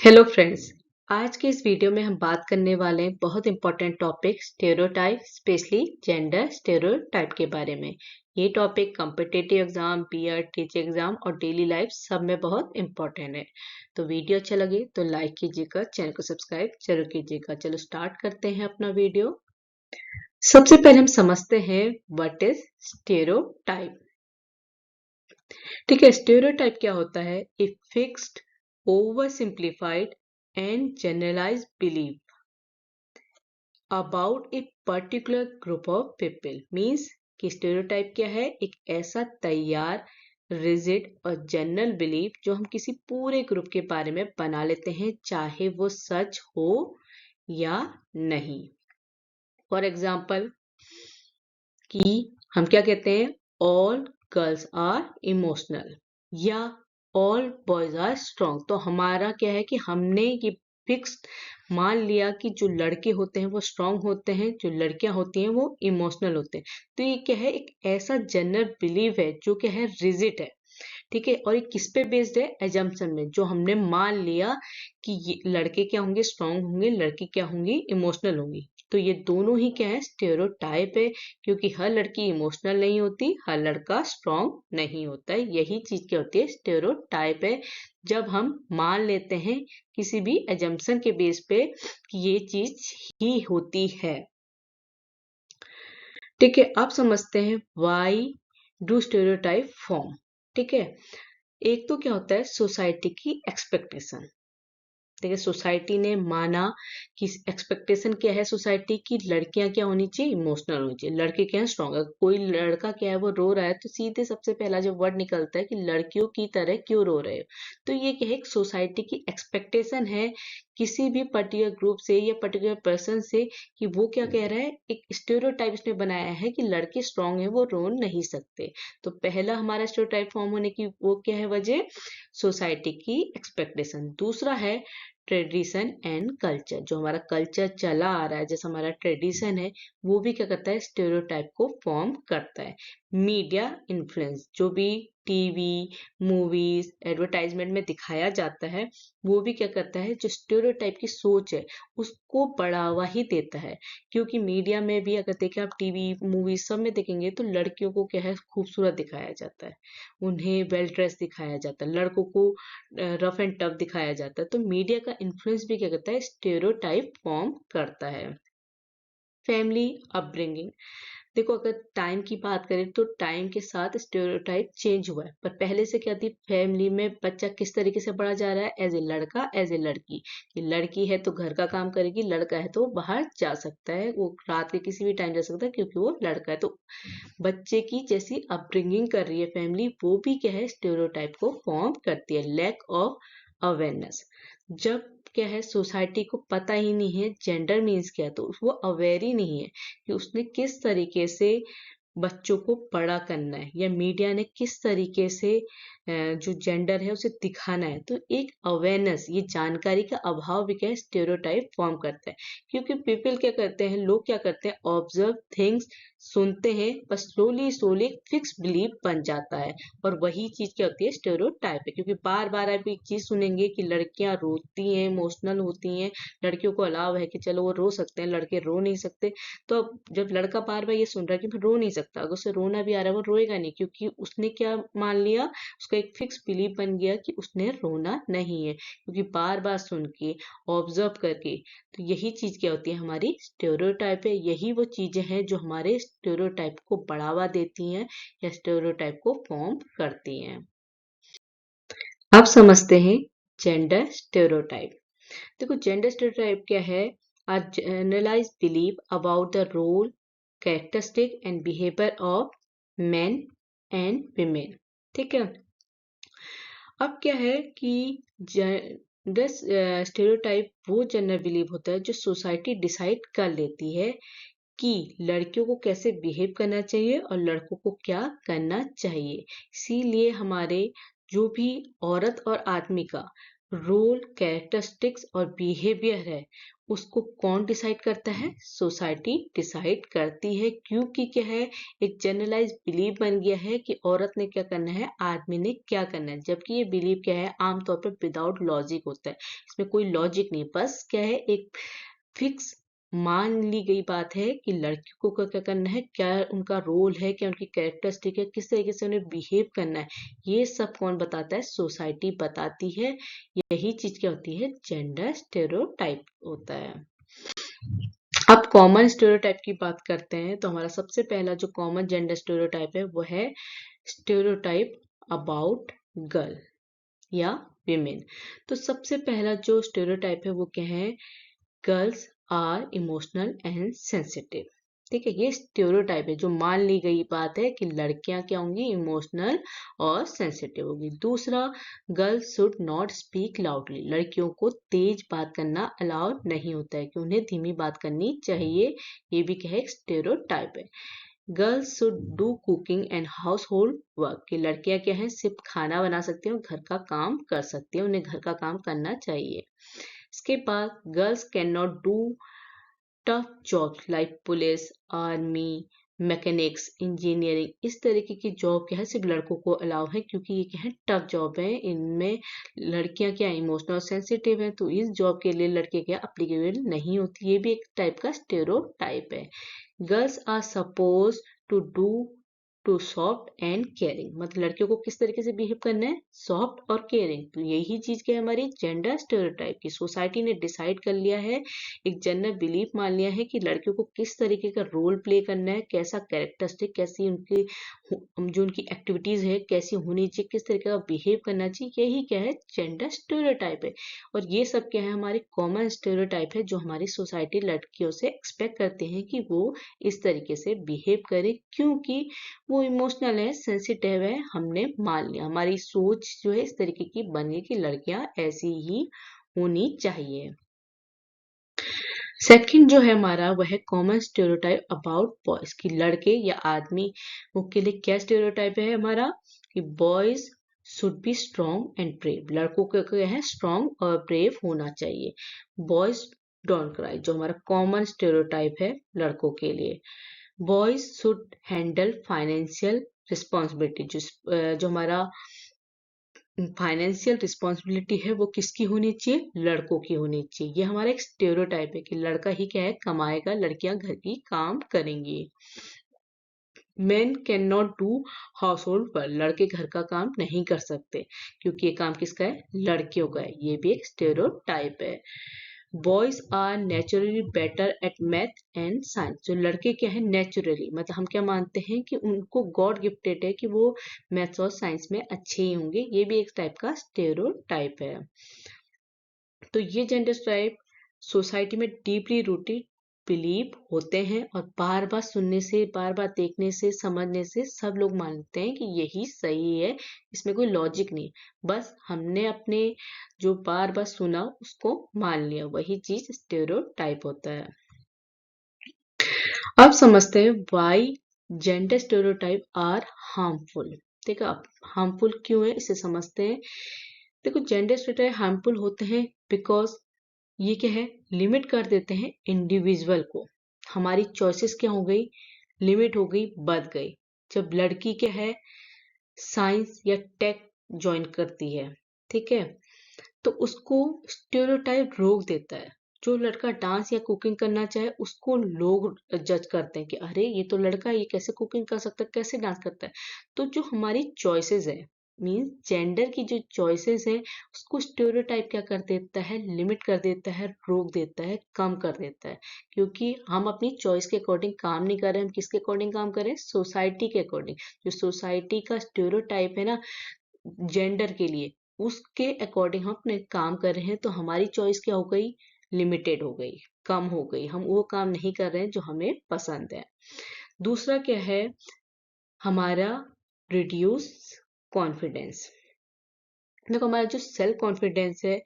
Hello friends. आज के इस वीडियो में हम बात करने वाले हैं बहुत important topic stereotype, specially gender stereotype के बारे में। ये topic competitive exam, BEd, teaching exam और डेली लाइफ सब में बहुत इंपॉर्टेंट है। तो वीडियो अच्छा लगे तो लाइक कीजिएगा, चैनल को सब्सक्राइब जरूर कीजिएगा। चलो स्टार्ट करते हैं अपना वीडियो। सबसे पहले हम समझते हैं व्हाट इज स्टेरियोटाइप। ठीक है, स्टेरियोटाइप क्या होता है? A fixed, oversimplified and generalised belief about a particular group of people. Means कि स्टेरियोटाइप क्या है? एक ऐसा तैयार, रिजिड और जनरल बिलीफ जो हम किसी पूरे ग्रुप के बारे में बना लेते हैं, चाहे वो सच हो या नहीं। फॉर एग्जाम्पल कि हम क्या कहते हैं? ऑल गर्ल्स आर इमोशनल या ऑल बॉयज आर स्ट्रॉन्ग। तो हमारा क्या है कि हमने ये फिक्स मान लिया कि जो लड़के होते हैं वो स्ट्रांग होते हैं, जो लड़कियां होती हैं वो इमोशनल होते हैं। तो ये क्या है? एक ऐसा जनरल बिलीव है जो क्या है? रिजिड है। ठीक है, और ये किस पे बेस्ड है? एजम्पशन में, जो हमने मान लिया कि ये लड़के क्या होंगे? स्ट्रांग होंगे, लड़की क्या होंगी? इमोशनल होंगी। तो ये दोनों ही क्या है? स्टेरियोटाइप है, क्योंकि हर लड़की इमोशनल नहीं होती, हर लड़का स्ट्रांग नहीं होता है। यही चीज क्या होती है? स्टेरियोटाइप है। जब हम मान लेते हैं किसी भी एजम्पशन के बेस पे कि ये चीज ही होती है। ठीक है, अब समझते हैं व्हाई डू स्टेरियोटाइप फॉर्म। ठीक है, एक तो क्या होता है? सोसाइटी की एक्सपेक्टेशन। देखिए, सोसाइटी ने माना कि एक्सपेक्टेशन क्या है सोसाइटी की? लड़कियां क्या होनी चाहिए? इमोशनल होनी चाहिए, लड़के क्या है? स्ट्रॉन्ग। अगर कोई लड़का क्या है वो रो रहा है तो सीधे सबसे पहला जो वर्ड निकलता है कि लड़कियों की तरह क्यों रो रहे हो। तो ये क्या है? एक सोसाइटी की एक्सपेक्टेशन है किसी भी पर्टिकुलर ग्रुप से या पर्टिकुलर पर्सन से, कि वो क्या कह रहा है? एक स्टेरियोटाइप इसने बनाया है कि लड़के स्ट्रांग है, वो रो नहीं सकते। तो पहला हमारा स्टेरियोटाइप फॉर्म होने की वो क्या है वजह? सोसाइटी की एक्सपेक्टेशन। दूसरा है ट्रेडिशन एंड कल्चर। जो हमारा कल्चर चला आ रहा है, जैसे हमारा ट्रेडिशन है, वो भी क्या करता है? स्टेरियोटाइप को फॉर्म करता है। मीडिया इन्फ्लुएंस, जो भी टीवी, मूवीज, एडवर्टाइजमेंट में दिखाया जाता है, वो भी क्या करता है? जो स्टेरियोटाइप की सोच है उसको बढ़ावा ही देता है। क्योंकि मीडिया में भी अगर देखें आप, टीवी, मूवीज सब में देखेंगे तो लड़कियों को क्या है? खूबसूरत दिखाया जाता है, उन्हें वेल ड्रेस दिखाया जाता है, लड़कों को रफ एंड टफ दिखाया जाता है। तो मीडिया का इन्फ्लुएंस भी क्या करता है? स्टेरियोटाइप फॉर्म करता है। Family upbringing. देखो, अगर टाइम की बात करें तो टाइम के साथ स्टेरियोटाइप चेंज हुआ है, पर पहले से क्या थी? फैमिली में बच्चा किस तरीके से पढ़ा जा रहा है? एज ए लड़का, एज ए लड़की। कि लड़की है तो घर का काम करेगी, लड़का है तो वो बाहर जा सकता है, वो रात के किसी भी टाइम जा सकता है क्योंकि वो लड़का है। तो बच्चे की जैसी अपब्रिंगिंग कर रही है फैमिली, वो भी क्या है? स्टेरियोटाइप को फॉर्म करती है। Lack of awareness. जब क्या है? सोसाइटी को पता ही नहीं है जेंडर मीन्स क्या है, तो वो अवेयर ही नहीं है कि उसने किस तरीके से बच्चों को बड़ा करना है, या मीडिया ने किस तरीके से जो जेंडर है उसे दिखाना है। तो एक अवेयरनेस, ये जानकारी का अभाव भी क्या है? स्टेरियोटाइप फॉर्म करता है। क्योंकि पीपल क्या करते हैं, लोग क्या करते हैं? ऑब्जर्व थिंग्स, सुनते हैं, बस स्लोली स्लोली फिक्स बिलीव बन जाता है। और वही चीज क्या होती है? स्टेरियोटाइप है। क्योंकि बार बार आप एक चीज सुनेंगे कि लड़कियां रोती हैं, इमोशनल होती हैं, लड़कियों को अलाव है कि चलो वो रो सकते हैं, लड़के रो नहीं सकते। तो अब जब लड़का बार बार ये सुन रहा है कि मैं रो नहीं सकता, अगर उसे रोना भी आ रहा है वो रोएगा नहीं, क्योंकि उसने क्या मान लिया? उसका एक फिक्स बिलीव बन गया कि उसने रोना नहीं है, क्योंकि बार बार सुन के, ऑब्जर्व करके। तो यही चीज क्या होती है? हमारी स्टेरियोटाइप है। यही वो चीजें हैं जो हमारे स्टेरियोटाइप को बढ़ावा देती हैं या स्टेरियोटाइप को फॉर्म करती हैं। अब समझते हैं जेंडर स्टेरियोटाइप। देखो, जेंडर स्टेरियोटाइप क्या है? A generalized belief about the role, characteristic and behavior of men and women। ठीक है, अब क्या है कि जेंडर स्टेरियोटाइप वो जेंडर बिलीव होता है जो सोसाइटी डिसाइड कर लेती है कि लड़कियों को कैसे बिहेव करना चाहिए और लड़कों को क्या करना चाहिए। इसीलिए हमारे जो भी औरत और आदमी का रोल, कैरेक्टरिस्टिक्स और बिहेवियर है उसको कौन डिसाइड करता है? सोसाइटी डिसाइड करती है, क्योंकि क्या है, एक जनरलाइज बिलीव बन गया है कि औरत ने क्या करना है, आदमी ने क्या करना है। जबकि ये बिलीव क्या है, आमतौर पर विदाउट लॉजिक होता है, इसमें कोई लॉजिक नहीं, बस क्या है, एक फिक्स मान ली गई बात है कि लड़कियों को क्या क्या करना है, क्या उनका रोल है, क्या उनकी कैरेक्टरिस्टिक है, किस तरीके से उन्हें बिहेव करना है। ये सब कौन बताता है? सोसाइटी बताती है। यही चीज क्या होती है? जेंडर स्टेरियोटाइप होता है। अब कॉमन स्टेरियोटाइप की बात करते हैं, तो हमारा सबसे पहला जो कॉमन जेंडर स्टेरियोटाइप है वो है स्टेरियोटाइप अबाउट गर्ल या विमेन। तो सबसे पहला जो स्टेरियोटाइप है वो क्या है? Girls are emotional and sensitive. ठीक है, ये स्टेरियोटाइप है, जो मान ली गई बात है कि लड़कियां क्या होंगी? इमोशनल और सेंसिटिव होगी। दूसरा, girls should not speak loudly, लड़कियों को तेज बात करना अलाउड नहीं होता है, कि उन्हें धीमी बात करनी चाहिए। ये भी क्या है? स्टेरियोटाइप है। Girls should do cooking and house hold work, कि लड़कियां क्या है? सिर्फ खाना बना सकती हैं और घर का काम कर सकती हैं, उन्हें घर का काम करना चाहिए। इसके बाद girls can not do tough jobs like police, army, mechanics, engineering. इस तरीके की जॉब क्या है, सिर्फ लड़कों को अलाउ है, क्योंकि ये क्या है? टफ जॉब है, इनमें लड़कियां क्या इमोशनल सेंसिटिव है, तो इस जॉब के लिए लड़के क्या अप्लीकेबल नहीं होती। ये भी एक टाइप का स्टेरियोटाइप है। Girls are suppose to do too soft and caring, मतलब लड़कियों को किस तरीके से बिहेव करना है? सॉफ्ट और केयरिंग। तो यही चीज क्या है हमारी? जेंडर स्टेरियोटाइप की। सोसाइटी ने डिसाइड कर लिया है, एक जनरल बिलीफ मान लिया है कि लड़कियों को किस तरीके का रोल प्ले करना है, कैसा कैरेक्टरिस्टिक, कैसी उनकी जो उनकी एक्टिविटीज है कैसी होनी चाहिए, किस तरीके का बिहेव करना चाहिए। यही क्या है? जेंडर स्टेरियोटाइप है। और ये सब क्या है? हमारे कॉमन स्टेरियोटाइप है, जो हमारी सोसाइटी लड़कियों से एक्सपेक्ट करते हैं कि वो इस तरीके से बिहेव करे, क्योंकि वो इमोशनल है, सेंसिटिव है, हमने मान लिया, हमारी सोच जो है इस तरीके की बन गई कि लड़कियां ऐसी ही होनी चाहिए। सेकंड जो है हमारा वह है कॉमन स्टेरियोटाइप अबाउट बॉयज, कि लड़के या आदमी वो के लिए क्या स्टेरियोटाइप है हमारा? कि boys should be strong and brave, लड़कों को क्या है? स्ट्रॉन्ग और ब्रेव होना चाहिए। बॉयज डोंट क्राई, जो हमारा कॉमन स्टेरियोटाइप है लड़कों के लिए। Boys should handle financial responsibility, जो हमारा फाइनेंशियल रिस्पॉन्सिबिलिटी है वो किसकी होनी चाहिए? लड़कों की होनी चाहिए। ये हमारा एक स्टेरियोटाइप है कि लड़का ही क्या है? कमाएगा, लड़कियां घर की काम करेंगी। Main can not do house hold work, लड़के घर का काम नहीं कर सकते, क्योंकि ये काम किसका है? लड़कियों का है। ये भी एक स्टेरियोटाइप है। Boys are naturally better at math and science, जो लड़के क्या है? नेचुरली, मतलब हम क्या मानते हैं कि उनको गॉड गिफ्टेड है कि वो मैथ्स और साइंस में अच्छे ही होंगे। ये भी एक टाइप का स्टेरियोटाइप है। तो ये जेंडर टाइप सोसाइटी में डीपली रूटेड बिलीव होते हैं, और बार बार सुनने से, बार बार देखने से, समझने से सब लोग मानते हैं कि यही सही है, इसमें कोई लॉजिक नहीं, बस हमने अपने जो बार बार सुना उसको मान लिया, वही चीज स्टेरियोटाइप होता है। अब समझते हैं why gender stereotype are harmful. ठीक है, अब हार्मफुल क्यों है इसे समझते हैं। देखो, जेंडर स्टेरियोटाइप हार्मफुल होते हैं बिकॉज ये क्या है? लिमिट कर देते हैं इंडिविजुअल को, हमारी चॉइसेस क्या हो गई? लिमिट हो गई, बढ़ गई। जब लड़की क्या है? साइंस या टेक ज्वाइन करती है, ठीक है, तो उसको स्टेरियोटाइप रोक देता है। जो लड़का डांस या कुकिंग करना चाहे उसको लोग जज करते हैं कि अरे ये तो लड़का है, ये कैसे कुकिंग कर सकता है, कैसे डांस करता है। तो जो हमारी चॉइसेस है, मीन्स जेंडर की जो चॉइसेस है, उसको स्टेरियोटाइप क्या कर देता है? लिमिट कर देता है, रोक देता है, कम कर देता है, क्योंकि हम अपनी चॉइस के अकॉर्डिंग काम नहीं कर रहे हैं। हम किसके अकॉर्डिंग काम कर रहे हैं? सोसाइटी के अकॉर्डिंग। जो सोसाइटी का स्टेरियोटाइप है ना जेंडर के लिए, उसके अकॉर्डिंग हम अपने काम कर रहे हैं, तो हमारी चॉइस क्या हो गई? लिमिटेड हो गई, कम हो गई, हम वो काम नहीं कर रहे हैं जो हमें पसंद है। दूसरा क्या है हमारा? Reduce confidence. देखो, हमारा जो सेल्फ कॉन्फिडेंस है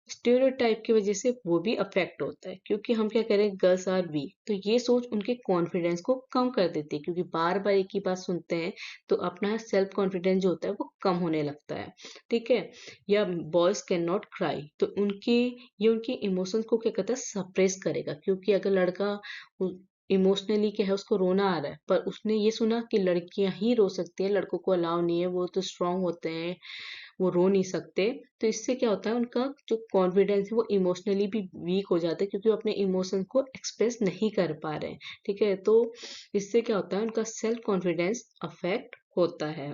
स्टेरियोटाइप की वजह से वो भी अफेक्ट होता है, क्योंकि हम क्या करें, गर्ल्स आर वीक, तो ये सोच उनके कॉन्फिडेंस को कम कर देती है, क्योंकि बार बार एक ही बात सुनते हैं तो अपना सेल्फ कॉन्फिडेंस जो होता है वो कम होने लगता है। ठीक है। या बॉयज कैन नॉट क्राई, तो ये उनके इमोशंस को क्या करता है, सप्रेस करेगा, क्योंकि अगर लड़का इमोशनली क्या है, उसको रोना आ रहा है, पर उसने ये सुना कि लड़कियां ही रो सकती हैं, लड़कों को अलाउ नहीं है, वो तो स्ट्रांग होते हैं, वो रो नहीं सकते, तो इससे क्या होता है, उनका जो कॉन्फिडेंस है वो इमोशनली भी वीक हो जाता है, क्योंकि वो अपने इमोशन को एक्सप्रेस नहीं कर पा रहे हैं। ठीक है। तो इससे क्या होता है, उनका सेल्फ कॉन्फिडेंस अफेक्ट होता है।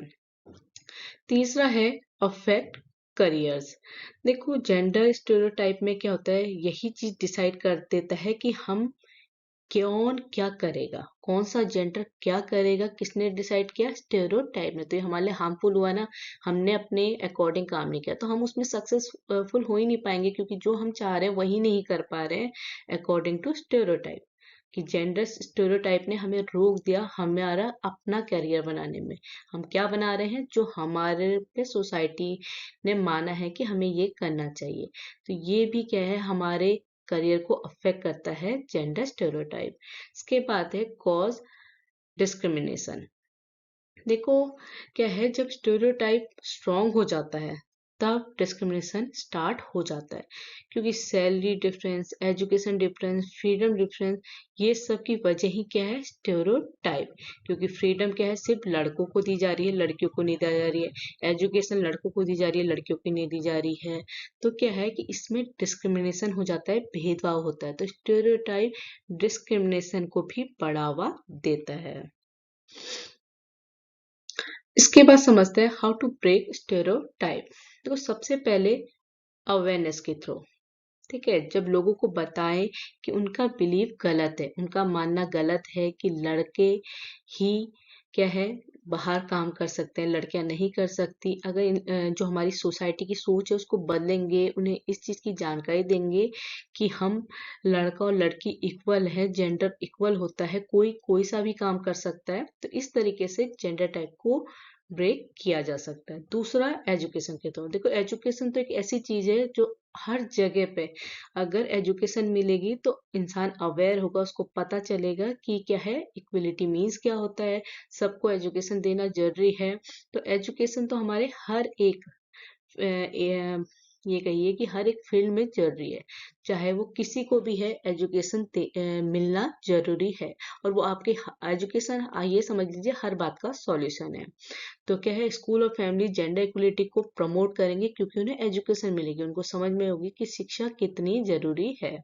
तीसरा है अफेक्ट करियर्स। देखो, जेंडर स्टेरियोटाइप में क्या होता है, यही चीज डिसाइड कर देता है कि हम कौन क्या करेगा, कौन सा जेंडर क्या करेगा, किसने डिसाइड किया, स्टेरियोटाइप ने। तो ये हमारे लिए हार्मफुल हुआ ना, हमने अपने अकॉर्डिंग काम नहीं किया, तो हम उसमें सक्सेसफुल हो ही नहीं पाएंगे, क्योंकि जो हम चाह रहे हैं वही नहीं कर पा रहे हैं अकॉर्डिंग टू स्टेरियोटाइप। कि जेंडर स्टेरियोटाइप ने हमें रोक दिया हमारा अपना करियर बनाने में। हम क्या बना रहे हैं, जो हमारे पे सोसाइटी ने माना है कि हमें ये करना चाहिए। तो ये भी क्या है, हमारे करियर को अफेक्ट करता है जेंडर स्टेरियोटाइप। इसके बाद है कॉज डिस्क्रिमिनेशन। देखो, क्या है, जब स्टेरियोटाइप स्ट्रांग हो जाता है तब डिस्क्रिमिनेशन स्टार्ट हो जाता है, क्योंकि salary difference, education difference, freedom difference, ये सब की वजह ही क्या है, स्टेरियोटाइप। क्योंकि फ्रीडम क्या है, सिर्फ लड़कों को दी जा रही है, लड़कियों को नहीं दी जा रही है, एजुकेशन लड़कों को दी जा रही है, लड़कियों को नहीं दी जा रही है। तो क्या है कि इसमें डिस्क्रिमिनेशन हो जाता है, भेदभाव होता है, तो स्टेरियोटाइप डिस्क्रिमिनेशन को भी बढ़ावा देता है। इसके बाद समझते हैं हाउ टू ब्रेक स्टेरियोटाइप। देखो, सबसे पहले अवेयरनेस के थ्रू। ठीक है। जब लोगों को बताएं कि उनका बिलीव गलत है, उनका मानना गलत है कि लड़के ही क्या है, बाहर काम कर सकते हैं, लड़कियां नहीं कर सकती। अगर जो हमारी सोसाइटी की सोच है उसको बदलेंगे, उन्हें इस चीज की जानकारी देंगे कि हम लड़का और लड़की इक्वल है, जेंडर इक्वल होता है, कोई कोई सा भी काम कर सकता है, तो इस तरीके से जेंडर टाइप को ब्रेक किया जा सकता है। दूसरा, एजुकेशन के थ्रू। देखो, एजुकेशन तो एक ऐसी चीज है जो हर जगह पे, अगर एजुकेशन मिलेगी तो इंसान अवेयर होगा, उसको पता चलेगा कि क्या है, इक्वलिटी मीन्स क्या होता है, सबको एजुकेशन देना जरूरी है। तो एजुकेशन तो हमारे हर एक ये कहिए कि हर एक फील्ड में जरूरी है, चाहे वो किसी को भी है, एजुकेशन मिलना जरूरी है। और वो आपके एजुकेशन, ये समझ लीजिए, हर बात का सॉल्यूशन है। तो क्या है, स्कूल और फैमिली जेंडर इक्वलिटी को प्रमोट करेंगे, क्योंकि उन्हें एजुकेशन मिलेगी, उनको समझ में होगी कि शिक्षा कितनी जरूरी है।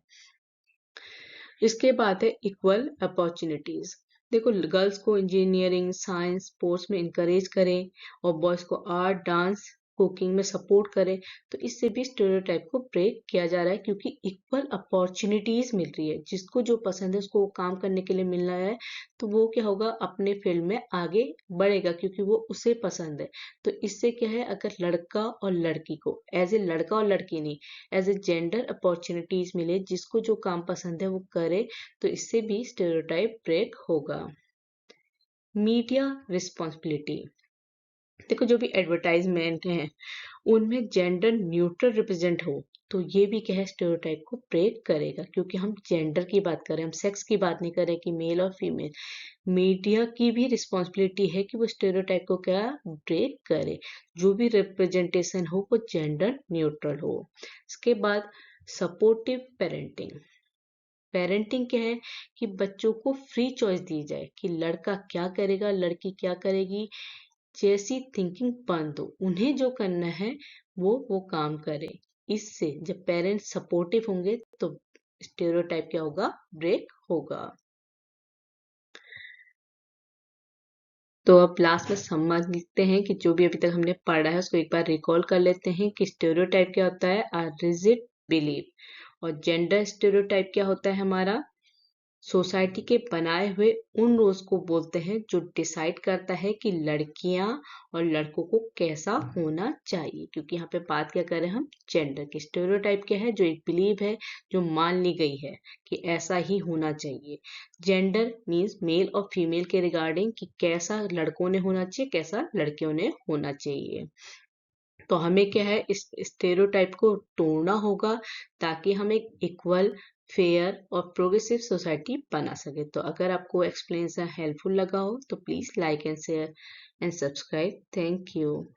इसके बाद है इक्वल अपॉर्चुनिटीज। देखो, गर्ल्स को इंजीनियरिंग, साइंस, स्पोर्ट्स में इंकरेज करें, और बॉयज को आर्ट, डांस, कुकिंग में सपोर्ट करें। तो इससे भी स्टेरियोटाइप को ब्रेक किया जा रहा है, क्योंकि इक्वल अपॉर्चुनिटीज मिल रही है, जिसको जो पसंद है उसको काम करने के लिए मिल रहा है, तो वो क्या होगा, अपने फील्ड में आगे बढ़ेगा, क्योंकि वो उसे पसंद है। तो इससे क्या है, अगर लड़का और लड़की को एज ए लड़का और लड़की नहीं, एज ए जेंडर अपॉर्चुनिटीज मिले, जिसको जो काम पसंद है वो करे, तो इससे भी स्टेरियोटाइप ब्रेक होगा। Media responsibility. देखो, जो भी एडवर्टाइजमेंट है उनमें जेंडर न्यूट्रल रिप्रेजेंट हो, तो ये भी क्या है, स्टेरियोटाइप को ब्रेक करेगा, क्योंकि हम जेंडर की बात करें, हम सेक्स की बात नहीं करें कि मेल और फीमेल। मीडिया की भी रिस्पॉन्सिबिलिटी है कि वो स्टेरियोटाइप को क्या ब्रेक करे, जो भी रिप्रेजेंटेशन हो वो जेंडर न्यूट्रल हो। इसके बाद सपोर्टिव पेरेंटिंग। पेरेंटिंग क्या है, कि बच्चों को फ्री चॉइस दी जाए कि लड़का क्या करेगा, लड़की क्या करेगी, जैसी थिंकिंग बंद हो, उन्हें जो करना है वो काम करे। इससे जब पेरेंट्स सपोर्टिव होंगे तो स्टेरियोटाइप क्या होगा, ब्रेक होगा। तो अब लास्ट में समझ लेते हैं कि जो भी अभी तक हमने पढ़ा है उसको एक बार रिकॉल कर लेते हैं कि स्टेरियोटाइप क्या होता है, आ रिजिड बिलीफ। और जेंडर स्टेरियोटाइप क्या होता है, हमारा सोसाइटी के बनाए हुए उन रोल्स को बोलते हैं जो डिसाइड करता है कि लड़कियां और लड़कों को कैसा होना चाहिए, क्योंकि यहाँ पे बात क्या कर रहे हैं हम, जेंडर की। स्टेरियोटाइप क्या है, जो एक बिलीव है, जो मान ली गई है कि ऐसा ही होना चाहिए। जेंडर मीन्स मेल और फीमेल के रिगार्डिंग कि कैसा लड़कों ने होना चाहिए, कैसा लड़कियों ने होना चाहिए। तो हमें क्या है, इस स्टेरियोटाइप को तोड़ना होगा ताकि हम एक इक्वल, फेयर और प्रोग्रेसिव सोसाइटी बना सके। तो अगर आपको एक्सप्लेनेशन हेल्पफुल लगा हो तो please like and share and subscribe. Thank you.